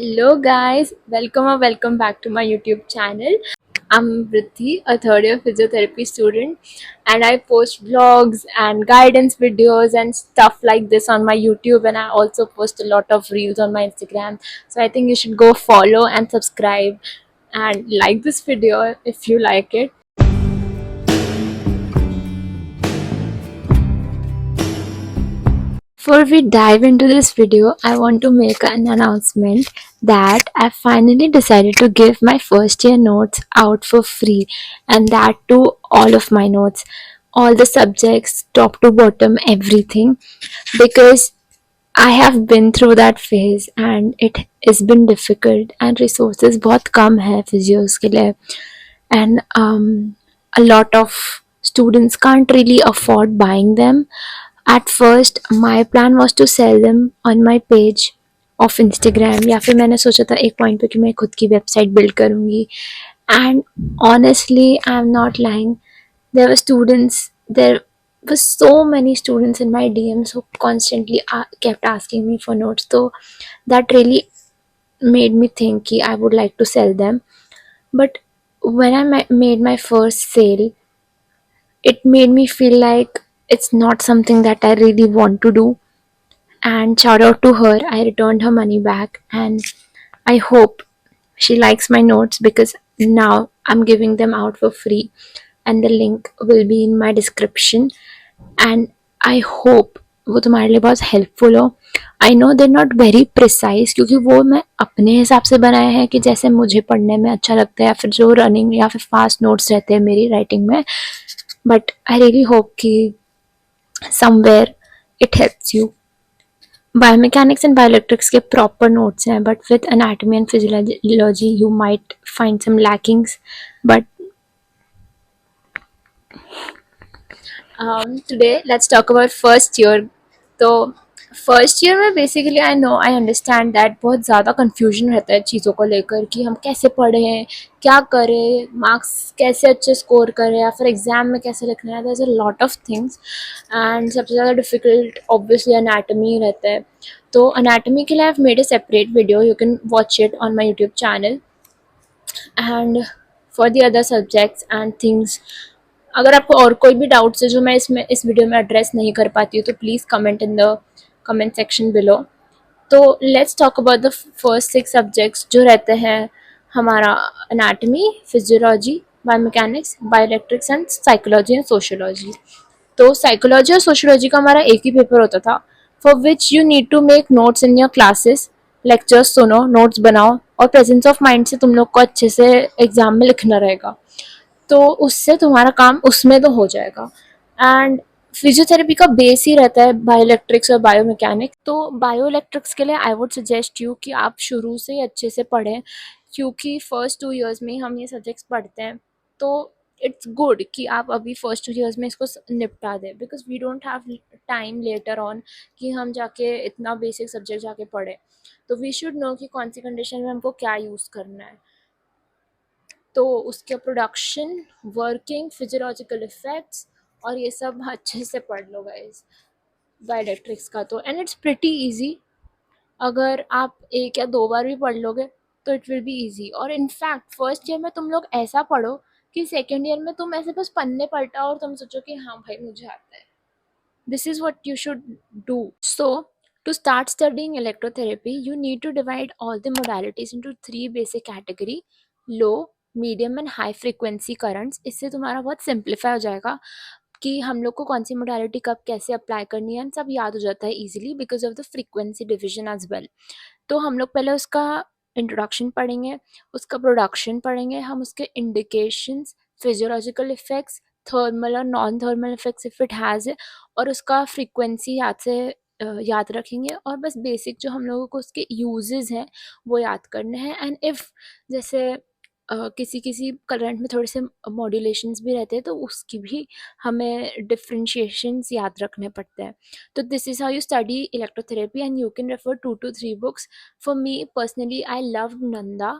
Hello guys, welcome back to my YouTube channel. I'm Vritti, a third year physiotherapy student, and I post vlogs and guidance videos and stuff like this on my YouTube, and I also post a lot of reels on my Instagram. So I think you should go follow and subscribe and like this video if you like it. Before we dive into this video, I want to make an announcement that I finally decided to give my first year notes out for free, and that too all of my notes, all the subjects, top to bottom, everything, because I have been through that phase and it has been difficult and resources बहुत कम है physios के लिए, and a lot of students can't really afford buying them. At first my plan was to sell them on my page of Instagram, या फिर मैंने सोचा था एक पॉइंट पे कि मैं खुद की वेबसाइट बिल्ड करूँगी. And honestly, I'm not lying, there were students, there were so many students in my DMs who constantly kept asking me for notes, so that really made me think कि I would like to sell them. But when I made my first sale, it made me feel like it's not something that I really want to do. And shout out to her, I returned her money back, and I hope she likes my notes because now I'm giving them out for free, and the link will be in my description. And I hope वो तुम्हारे लिए बहुत helpful हो. I know they not very precise, क्योंकि वो मैं अपने हिसाब से बनाया है कि जैसे मुझे पढ़ने में अच्छा लगता है, या फिर जो रनिंग या फिर फास्ट नोट्स रहते हैं मेरी राइटिंग में. बट आई रियली होप कि somewhere it helps you. Biomechanics and bioelectrics के प्रॉपर नोट्स हैं, but with anatomy and physiology you might find some lackings. But today let's talk about first year. तो first year में basically I understand that बहुत ज़्यादा confusion रहता है चीज़ों को लेकर कि हम कैसे पढ़ें, क्या करें, मार्क्स कैसे अच्छे स्कोर करें, या फिर एग्ज़ाम में कैसे लिखना है. There is a lot of things, and सबसे ज़्यादा डिफ़िकल्ट ऑब्वियसली अनाटमी रहता है. तो अनाटमी के लिए I have made a separate video, you can watch it on my YouTube channel. And for the other subjects and things, अगर आपको और कोई भी डाउट्स है जो मैं इस वीडियो में एड्रेस नहीं कर पाती हूँ, तो please comment in the comment section below. तो let's talk about the first 6 subjects जो रहते हैं हमारा: anatomy, physiology, biomechanics, bioelectrics and psychology and sociology. तो साइकोलॉजी और सोशियोलॉजी का हमारा एक ही पेपर होता था, for which you need to make notes in your classes. Lectures सुनो, नोट्स बनाओ, और प्रेजेंस ऑफ माइंड से तुम लोग को अच्छे से एग्जाम में लिखना रहेगा. तो उससे तुम्हारा काम उसमें तो हो जाएगा. एंड फिजियोथेरेपी का बेस ही रहता है बायोइलेक्ट्रिक्स और बायोमैकेनिक्स. तो बायोइलेक्ट्रिक्स के लिए आई वुड सजेस्ट यू कि आप शुरू से ही अच्छे से पढ़ें, क्योंकि फर्स्ट 2 ईयर्स में हम ये सब्जेक्ट्स पढ़ते हैं. तो इट्स गुड कि आप अभी फर्स्ट 2 ईयर्स में इसको निपटा दें, because we don't have time later on कि हम जाके इतना बेसिक सब्जेक्ट जाके पढ़ें. तो वी शुड नो कि कौन सी कंडीशन में हमको क्या यूज़ करना है. तो उसके प्रोडक्शन, वर्किंग, फिजियोलॉजिकल इफेक्ट्स और ये सब अच्छे से पढ़ लो गाइस बायोइलेक्ट्रिक्स का. तो एंड इट्स प्रिटी इजी, अगर आप एक या दो बार भी पढ़ लोगे तो इट विल बी इजी. और इनफैक्ट फर्स्ट ईयर में तुम लोग ऐसा पढ़ो कि सेकेंड ईयर में तुम ऐसे बस पन्ने पलटाओ और तुम सोचो कि हाँ भाई मुझे आता है. This is what you should do. So, to start studying electrotherapy, you need to divide all the modalities into 3 basic category: low, medium and high frequency currents. इससे तुम्हारा बहुत सिंप्लीफाई हो जाएगा कि हम लोग को कौन सी मोडालिटी कब कैसे अप्लाई करनी है, सब याद हो जाता है easily because of the frequency division as well. तो हम लोग पहले उसका इंट्रोडक्शन पढ़ेंगे, उसका प्रोडक्शन पढ़ेंगे, हम उसके इंडिकेशंस, फिजियोलॉजिकल इफेक्ट्स, थर्मल और non thermal effects if it has, और उसका फ्रीक्वेंसी याद रखेंगे. और बस बेसिक जो हम लोगों को उसके यूजेस हैं वो याद करने हैं. एंड इफ़ जैसे किसी किसी करंट में थोड़े से मॉड्यूलेशंस भी रहते हैं तो उसकी भी हमें डिफ्रेंशिएशंस याद रखने पड़ते हैं. तो this is how you study electrotherapy, and you can refer 2 to 3 books. For me personally, I loved Nanda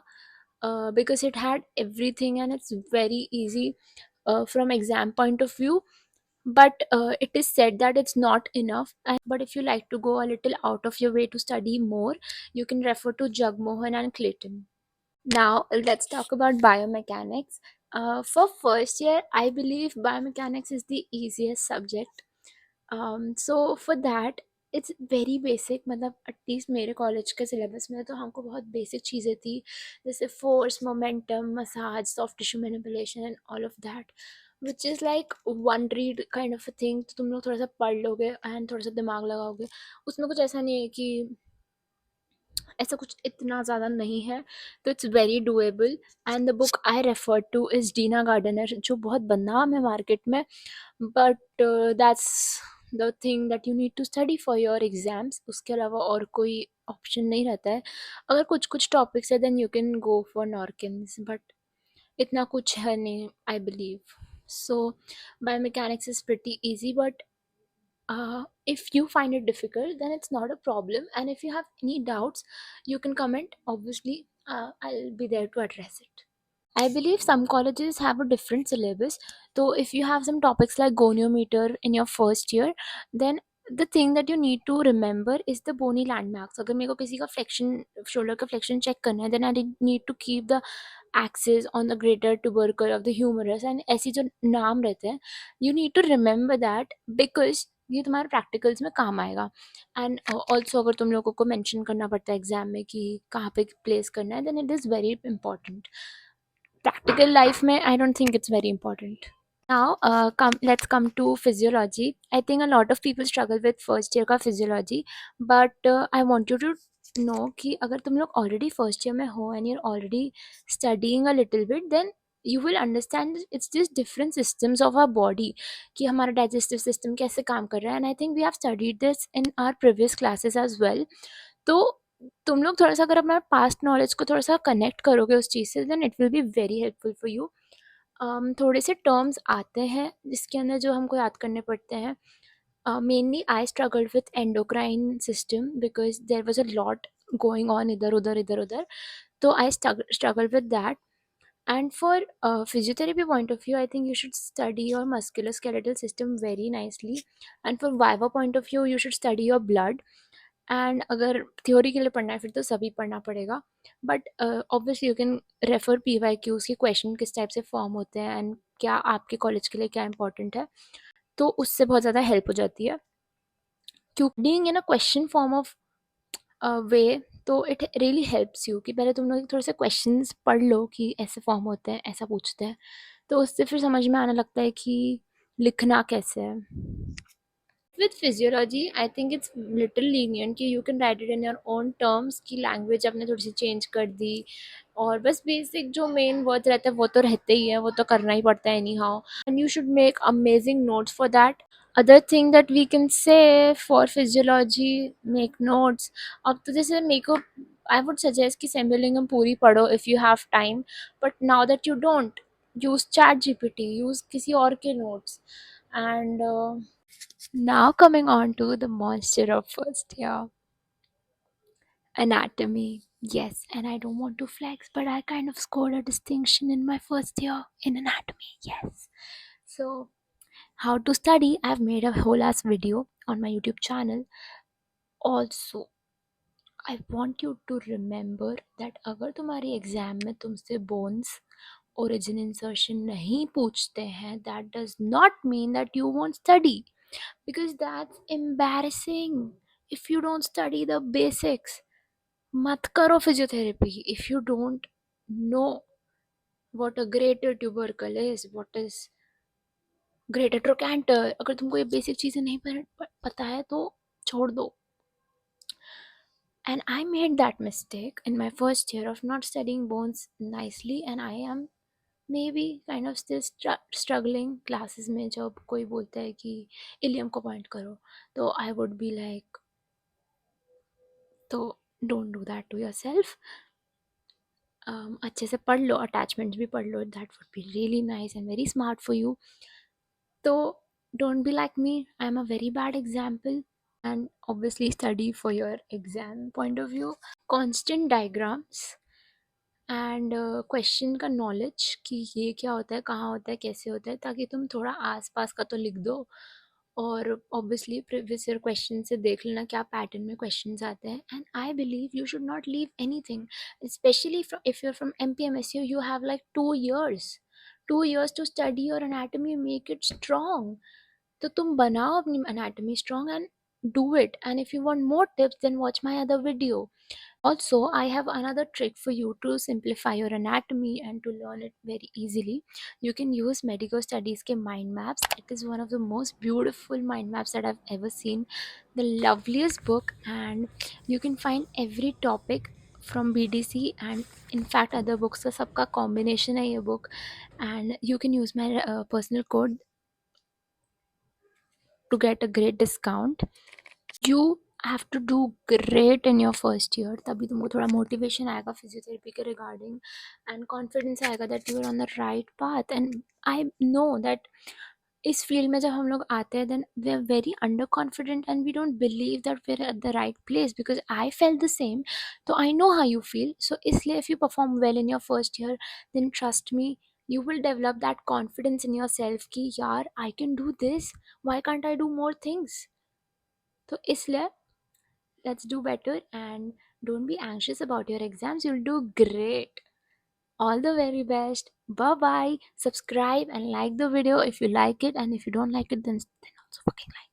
because it had everything and it's very easy from exam point of view. but it is said that it's not enough. But if you like to go a little out of your way to study more, you can refer to Jagmohan and Clayton. Now let's talk about biomechanics. For first year, I believe biomechanics is the easiest subject. So for that, it's very basic, मतलब at least मेरे college के syllabus में तो हमको बहुत basic चीज़ें थी, जैसे force, momentum, massage, soft tissue manipulation and all of that, which is like one read kind of a thing. तो तुम लोग थोड़ा सा पढ़ लोगे एंड थोड़ा सा दिमाग लगाओगे, उसमें कुछ ऐसा नहीं है कि ऐसा कुछ इतना ज़्यादा नहीं है, तो it's very doable. And the book I refer to is Dina Gardner, जो बहुत बदनाम है मार्केट में, but that's the thing that you need to study for your exams. उसके अलावा और कोई ऑप्शन नहीं रहता है। अगर कुछ कुछ टॉपिक्स है then you can go for Norkins, but इतना कुछ है नहीं, I believe. So biomechanics is pretty easy, but if you find it difficult, then it's not a problem, and if you have any doubts, you can comment. Obviously, I'll be there to address it. I believe some colleges have a different syllabus. So if you have some topics like goniometer in your first year, then the thing that you need to remember is the bony landmarks. अगर मेरे को किसी का flexion, shoulder का flexion check करना है, then I need to keep the axis on the greater tubercle of the humerus, and ऐसी जो नाम रहते हैं, you need to remember that, because ये तुम्हारे प्रैक्टिकल्स में काम आएगा। एंड ऑल्सो अगर तुम लोगों को मेंशन करना पड़ता है एग्जाम में कि कहाँ पे प्लेस करना है, then it is very important. practical life mein, I don't think it's very important. Now let's come to physiology. I think a lot of people struggle with first year का physiology, but I want you to know कि अगर तुम लोग already first year में हो and you're already studying a little bit, then you will understand it's just different systems of our body, कि हमारा digestive system कैसे काम कर रहा है, and I think we have studied this in our previous classes as well. तो तुम लोग थोड़ा सा अगर अपना पास्ट नॉलेज को थोड़ा सा कनेक्ट करोगे उस चीज़ से, then it will be very helpful for you. थोड़े से टर्म्स आते हैं जिसके अंदर जो हमको याद करने पड़ते हैं। Mainly I struggled with endocrine system because there was a lot going on इधर उधर इधर उधर, तो I struggle with that. And for physiotherapy point of view, I think you should study your musculoskeletal system very nicely. And for viva point of view, you should study your blood. And अगर theory के लिए पढ़ना है फिर तो सभी पढ़ना पड़ेगा, but obviously you can refer PYQs के क्वेश्चन किस टाइप से फॉर्म होते हैं एंड क्या आपके कॉलेज के लिए क्या इंपॉर्टेंट है, तो उससे बहुत ज़्यादा हेल्प हो जाती है। क्योंकि being in a question form of वे, तो इट रियली हेल्प्स यू कि पहले तुम लोग थोड़े से क्वेश्चंस पढ़ लो कि ऐसे फॉर्म होते हैं, ऐसा पूछते हैं, तो उससे फिर समझ में आने लगता है कि लिखना कैसे है। With physiology, I think it's little lenient कि you can write it in your own terms, कि language आपने थोड़ी सी change कर दी, और बस basic जो main words रहते हैं वो तो रहते ही है, वो तो करना ही पड़ता है anyhow, and you should make amazing notes for that. Other thing that we can say for physiology, make notes. अब तो जैसे मेरे को I would suggest कि Sembylingam पूरी पढ़ो if you have time, but now that you don't, use ChatGPT, use किसी और के notes, and now coming on to the monster of first year, anatomy. Yes, and I don't want to flex, but I kind of scored a distinction in my first year in anatomy. Yes. So, how to study? I've made a whole ass video on my YouTube channel. Also, I want you to remember that अगर तुम्हारी exam में तुमसे bones origin insertion नहीं पूछते हैं, that does not mean that you won't study, because that's embarrassing if you don't study the basics. मत करो physiotherapy if you don't know what a greater tubercle is, what is greater trochanter. अगर तुमको ये basic चीज़ें नहीं पता है तो छोड़ दो। And I made that mistake in my first year of not studying bones nicely, and I am maybe kind of still struggling classes में जब कोई बोलता है कि इलियम को पॉइंट करो, तो आई वुड बी लाइक, तो don't do that to yourself. अच्छे से पढ़ लो, अटैचमेंट्स भी पढ़ लो, that would be really nice and very smart for you. तो don't be like me, I am a very bad example, and obviously study for your exam point of view. Constant diagrams and question का knowledge कि ये क्या होता है, कहाँ होता है, कैसे होता है, ताकि तुम थोड़ा आसपास का तो लिख दो। और ऑब्वियसली प्रीवियस ईयर क्वेश्चन से देख लेना क्या पैटर्न में क्वेश्चंस आते हैं। And I believe you should not leave anything, especially if you are from MPMSU, you have like 2 years, 2 years to study your anatomy, make it strong. तो तुम बनाओ अपनी anatomy strong and do it. And if you want more tips, then watch my other video. Also, I have another trick for you to simplify your anatomy and to learn it very easily. You can use Medico Studies ke mind maps. It is one of the most beautiful mind maps that I've ever seen. The loveliest book, and you can find every topic from BDC and in fact other books का सबका combination है ये book. And you can use my personal code to get a great discount. You have to do great in your first year, तभी तुमको थोड़ा motivation आएगा physiotherapy के regarding, and confidence आएगा that you are on the right path. And I know that इस field में जब हम लोग आते हैं then we are very under confident and we don't believe that we are at the right place, because I felt the same. तो I know how you feel. So इसलिए if you perform well in your first year, then trust me, you will develop that confidence in yourself कि यार I can do this, why can't I do more things. तो इसलिए let's do better and don't be anxious about your exams. You'll do great. All the very best. Bye bye. Subscribe and like the video if you like it, and if you don't like it, then also fucking like.